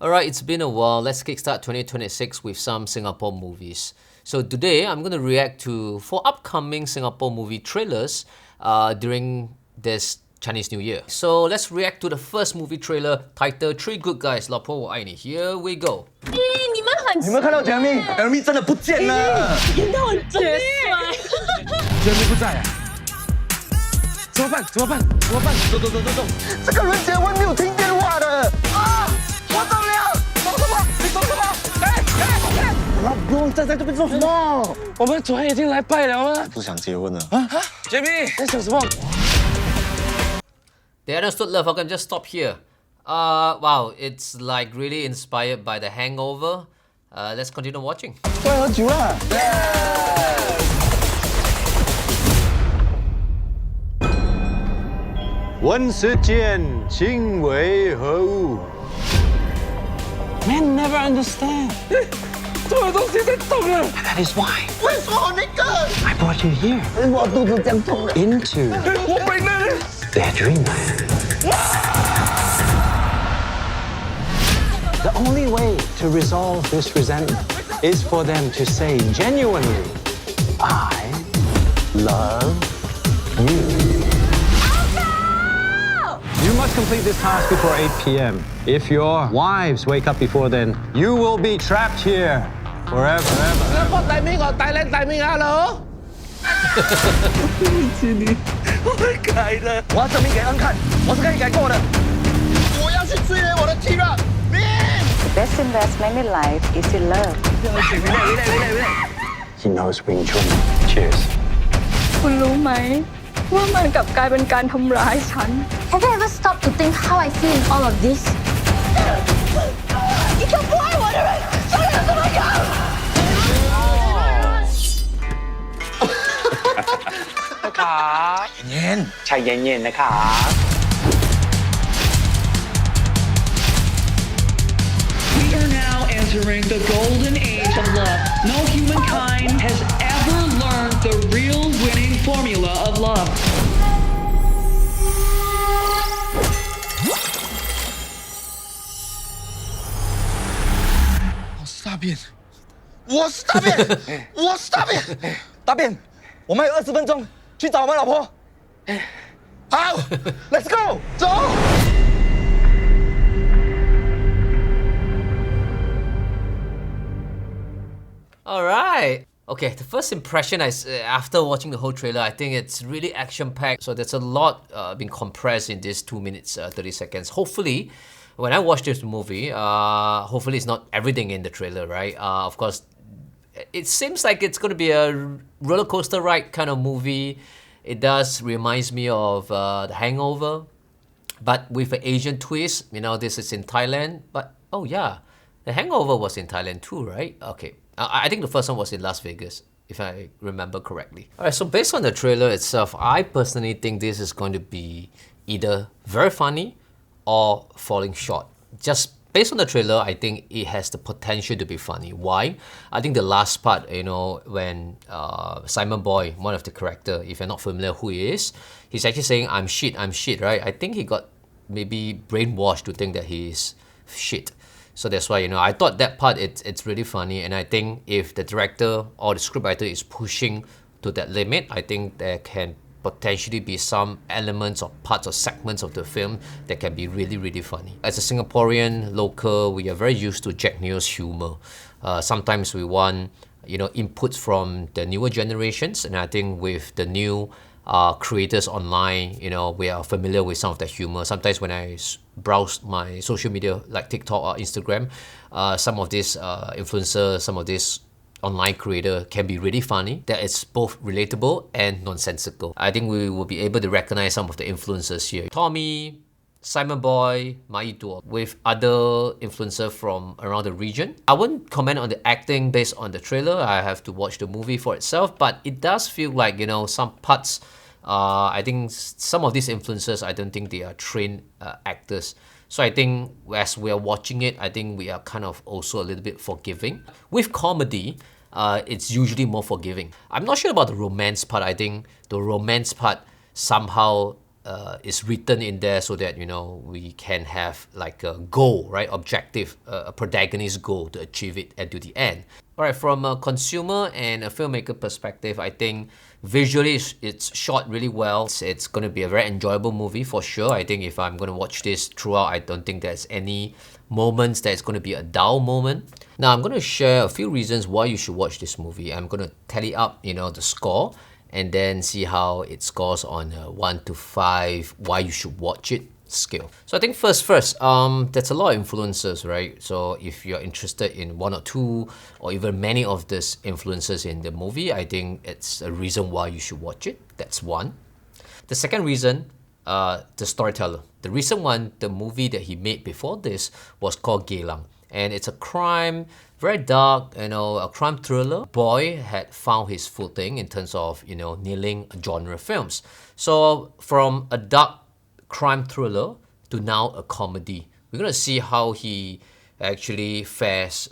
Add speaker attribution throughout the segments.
Speaker 1: Alright, it's been a while. Let's kickstart 2026 with some Singapore movies. So today, I'm going to react to 4 upcoming Singapore movie trailers during this Chinese New Year. So let's react to the first movie trailer titled Three Good Guys, 老婆我爱你. Here we go.
Speaker 2: 你们很，
Speaker 3: 你们看到 Germaine 真的不见了，
Speaker 2: 演得很真帅。
Speaker 3: Germaine 不在啊，怎么办？走，这个人结婚没有听电话的啊！我走了，走什么？你走什么？老公站在这边做什么？
Speaker 4: 我们昨天已经来拜了吗？
Speaker 3: 不想结婚了啊
Speaker 4: ？Germaine，在想什么？
Speaker 1: The Understood Love, how can just stop here? Wow, it's like really inspired by The Hangover. Let's continue watching.
Speaker 3: 快喝酒了！
Speaker 5: 问世间情为何物？
Speaker 4: Men never understand. 所有东西在动了。That is why.
Speaker 3: 为什么那个
Speaker 4: I brought you here.
Speaker 3: 我肚子这样痛了
Speaker 4: Into
Speaker 3: 我被那
Speaker 4: their dreamland. The only way to resolve this resentment is for them to say genuinely, I love you.
Speaker 5: You must complete this task before 8 p.m. If your wives wake up before then, you will be trapped here forever.
Speaker 4: 我大面我大靚大面啊，佬。
Speaker 3: 对不起你，我会改的。我要证明给恩看，我是可以改过的。我要去追回我的 Tira。The
Speaker 6: best investment in life is in love.
Speaker 4: He knows Wing Chun. Cheers.
Speaker 2: คุณรู้ไหมว่ามันกลับกลายเป็นการทำร้ายฉัน
Speaker 7: Have you ever stopped to think how I feel in all of this?
Speaker 2: 一个不爱我的人想要怎么样？
Speaker 4: นะครับเย็นๆใจเย็นๆนะครับ
Speaker 8: We are now entering the golden age of love. No humankind has ever learned the real winning formula of love.
Speaker 3: 我是大便，大便，我们还有20分钟去找我们老婆。好，Let's go， 走。
Speaker 1: Alright. Okay, the first impression after watching the whole trailer, I think it's really action-packed. So there's a lot being compressed in this 2 minutes, 30 seconds. Hopefully, when I watch this movie, hopefully it's not everything in the trailer, right? Of course, it seems like it's going to be a roller coaster ride kind of movie. It does reminds me of The Hangover, but with an Asian twist. You know, this is in Thailand, but oh yeah, The Hangover was in Thailand too, right? Okay, I think the first one was in Las Vegas, if I remember correctly. Alright, so based on the trailer itself, I personally think this is going to be either very funny or falling short. Just based on the trailer, I think it has the potential to be funny. Why? I think the last part, you know, when Simonboy, one of the character, if you're not familiar who he is, he's actually saying, I'm shit, right? I think he got maybe brainwashed to think that he's shit. So that's why, you know, I thought that part, it's really funny. And I think if the director or the scriptwriter is pushing to that limit, I think there can potentially be some elements or parts or segments of the film that can be really, really funny. As a Singaporean local, we are very used to Jack Neo's humor. Sometimes we want, you know, inputs from the newer generations, and I think with the new creators online, you know, we are familiar with some of the humor. Sometimes when I browse my social media like TikTok or Instagram, some of these influencers, some of these online creator can be really funny, that it's both relatable and nonsensical. I think we will be able to recognize some of the influencers here. Tommy, Simonboy, Mayiduo, with other influencers from around the region. I wouldn't comment on the acting based on the trailer. I have to watch the movie for itself, but it does feel like, you know, some parts, I think some of these influencers, I don't think they are trained actors. So I think as we are watching it, I think we are kind of also a little bit forgiving. With comedy, it's usually more forgiving. I'm not sure about the romance part. I think the romance part somehow is written in there so that, you know, we can have like a goal, right? Objective, a protagonist goal to achieve it and to the end. All right, from a consumer and a filmmaker perspective, I think visually it's shot really well. It's going to be a very enjoyable movie for sure. I think if I'm going to watch this throughout, I don't think there's any moments that it's going to be a dull moment. Now, I'm going to share a few reasons why you should watch this movie. I'm going to tally up, you know, the score and then see how it scores on a 1 to 5, why you should watch it scale. So I think first, there's a lot of influences, right? So if you're interested in one or two or even many of these influences in the movie, I think it's a reason why you should watch it. That's one. The second reason, the storyteller. The recent one, the movie that he made before this was called Geylang. And it's a crime, very dark, you know, a crime thriller. Boy had found his footing in terms of, you know, nailing genre films. So from a dark crime thriller to now a comedy. We're gonna see how he actually fares,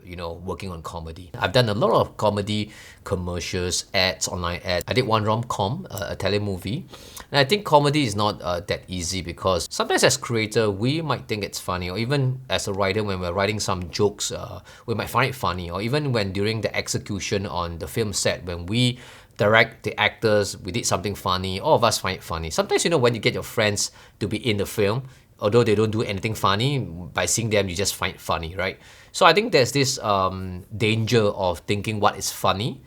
Speaker 1: you know, working on comedy. I've done a lot of comedy commercials, ads, online ads. I did one rom-com, a telemovie. And I think comedy is not that easy because sometimes as creator, we might think it's funny, or even as a writer, when we're writing some jokes, we might find it funny, or even when during the execution on the film set, when we direct the actors, we did something funny, all of us find it funny. Sometimes, you know, when you get your friends to be in the film, although they don't do anything funny, by seeing them, you just find it funny, right? So I think there's this danger of thinking what is funny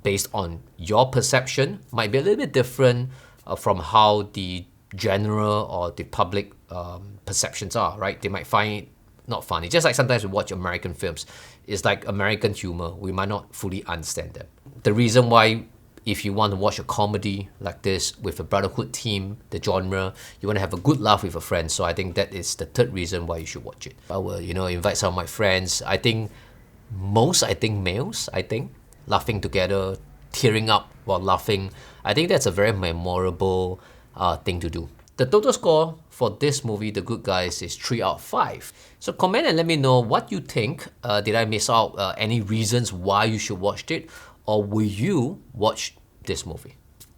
Speaker 1: based on your perception might be a little bit different from how the general or the public perceptions are, right? They might find it not funny. Just like sometimes we watch American films, it's like American humor. We might not fully understand them. The reason why, if you want to watch a comedy like this with a brotherhood theme, the genre, you want to have a good laugh with a friend. So I think that is the third reason why you should watch it. I will, you know, invite some of my friends. I think males, laughing together, tearing up while laughing. I think that's a very memorable thing to do. The total score for this movie, The Good Guys, is 3 out of 5. So comment and let me know what you think. Did I miss out any reasons why you should watch it? Or will you watch this movie?